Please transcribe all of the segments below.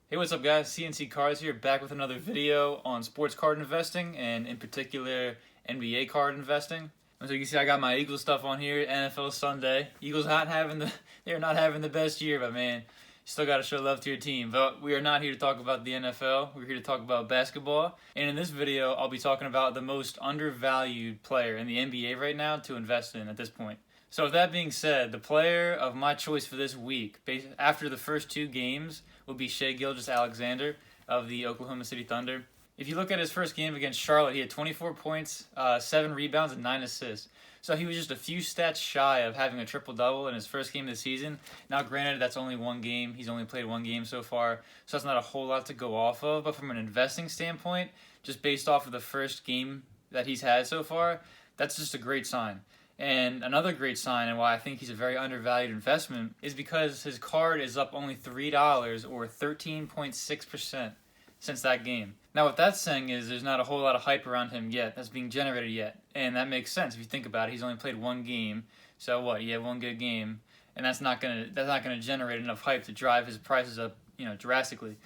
Hey, what's up guys? CNC Cards here, back with another video on sports card investing and in particular NBA card investing. So you can see I got my Eagles stuff on here, NFL Sunday. Eagles they're not having the best year, but man, you still got to show love to your team. But we are not here to talk about the NFL. We're here to talk about basketball. And in this video, I'll be talking about the most undervalued player in the NBA right now to invest in at this point. So with that being said, the player of my choice for this week, after the first two games, will be Shai Gilgeous-Alexander of the Oklahoma City Thunder. If you look at his first game against Charlotte, he had 24 points, 7 rebounds, and 9 assists. So he was just a few stats shy of having a triple-double in his first game of the season. Now, granted, that's only one game. He's only played one game so far, so that's not a whole lot to go off of. But from an investing standpoint, just based off of the first game that he's had so far, that's just a great sign. And another great sign, and why I think he's a very undervalued investment, is because his card is up only $3 or 13.6% since that game. Now, what that's saying is there's not a whole lot of hype around him yet that's being generated yet. And that makes sense if you think about it. He's only played one game. So what? He had one good game, and that's not gonna generate enough hype to drive his prices up, drastically.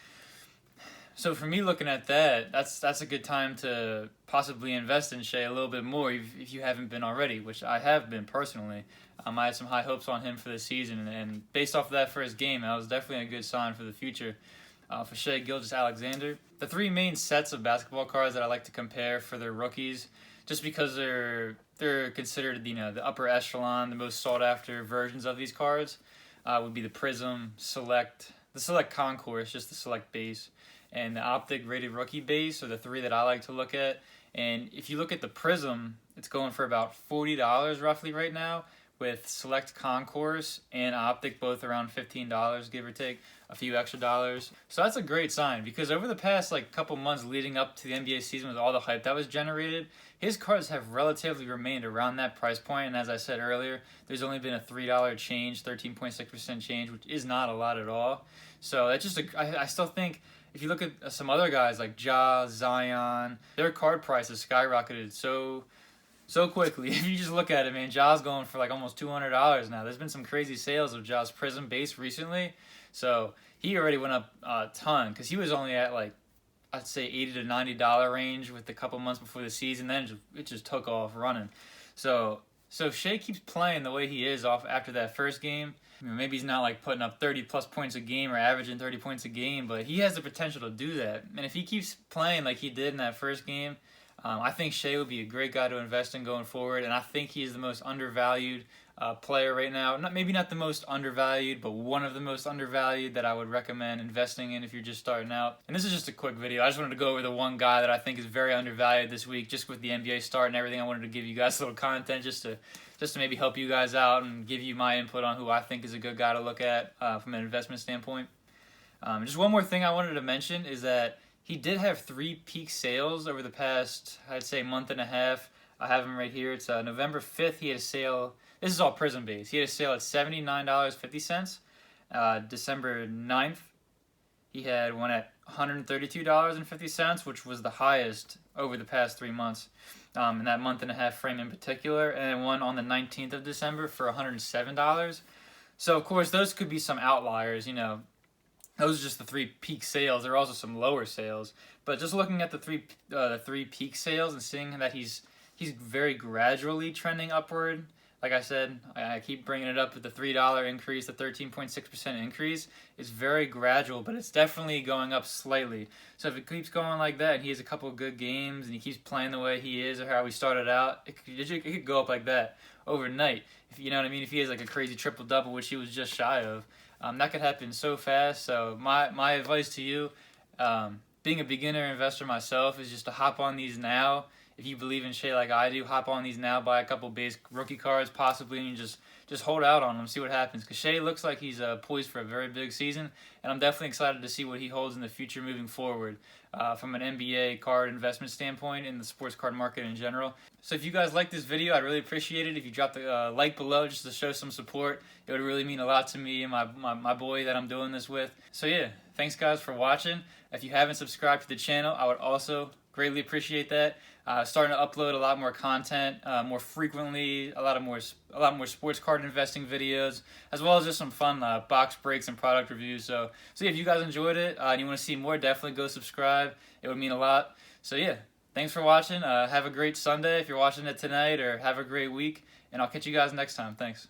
So for me, looking at that, that's a good time to possibly invest in Shai a little bit more if you haven't been already, which I have been personally. I had some high hopes on him for the season, and based off of that first game, that was definitely a good sign for the future for Shai Gilgeous-Alexander. The three main sets of basketball cards that I like to compare for their rookies, just because they're considered the upper echelon, the most sought after versions of these cards, would be the Prism, the Select Concourse, just the Select base, and the Optic Rated Rookie base are the three that I like to look at. And if you look at the Prism, it's going for about $40 roughly right now, with Select Concourse and Optic both around $15, give or take a few extra dollars. So that's a great sign, because over the past couple months leading up to the NBA season with all the hype that was generated, his cards have relatively remained around that price point. And as I said earlier, there's only been a $3 change, 13.6% change, which is not a lot at all. So that's just I still think if you look at some other guys like Ja, Zion, their card prices skyrocketed so quickly. If you just look at it, man, Ja's going for almost $200 now. There's been some crazy sales of Ja's Prism base recently, so he already went up a ton, because he was only at I'd say $80 to $90 range with a couple months before the season. Then it just took off running. So if Shai keeps playing the way he is off after that first game, maybe he's not putting up 30 plus points a game or averaging 30 points a game, but he has the potential to do that. And if he keeps playing like he did in that first game, I think Shai would be a great guy to invest in going forward. And I think he's the most undervalued player right now. Maybe not the most undervalued, but one of the most undervalued that I would recommend investing in if you're just starting out. And this is just a quick video. I just wanted to go over the one guy that I think is very undervalued this week, just with the NBA start and everything. I wanted to give you guys a little content just to maybe help you guys out and give you my input on who I think is a good guy to look at from an investment standpoint. Just one more thing I wanted to mention is that he did have 3 peak sales over the past, I'd say, month and a half. I have him right here. It's November 5th. He had a sale. This is all Prism based. He had a sale at $79.50. December 9th, he had one at $132.50, which was the highest over the past 3 months in that month and a half frame in particular. And then one on the 19th of December for $107. So, of course, those could be some outliers, Those are just the 3 peak sales. There are also some lower sales. But just looking at the three peak sales and seeing that he's very gradually trending upward. Like I said, I keep bringing it up with the $3 increase, the 13.6% increase. It's very gradual, but it's definitely going up slightly. So if it keeps going like that, and he has a couple of good games, and he keeps playing the way he is or how he started out, it could go up like that overnight. If you know what I mean? If he has a crazy triple-double, which he was just shy of, that could happen so fast. So my advice to you, being a beginner investor myself, is just to hop on these now. If you believe in Shai like I do, hop on these now, buy a couple base rookie cards possibly, and just hold out on them, see what happens. Because Shai looks like he's poised for a very big season, and I'm definitely excited to see what he holds in the future moving forward from an NBA card investment standpoint in the sports card market in general. So if you guys like this video, I'd really appreciate it if you drop the like below just to show some support. It would really mean a lot to me and my boy that I'm doing this with. So yeah, thanks guys for watching. If you haven't subscribed to the channel, I would also Greatly appreciate that. Starting to upload a lot more content more frequently, a lot more sports card investing videos, as well as just some fun box breaks and product reviews. So yeah, if you guys enjoyed it and you want to see more, definitely go subscribe. It would mean a lot. So yeah, thanks for watching. Have a great Sunday if you're watching it tonight, or have a great week, and I'll catch you guys next time. Thanks.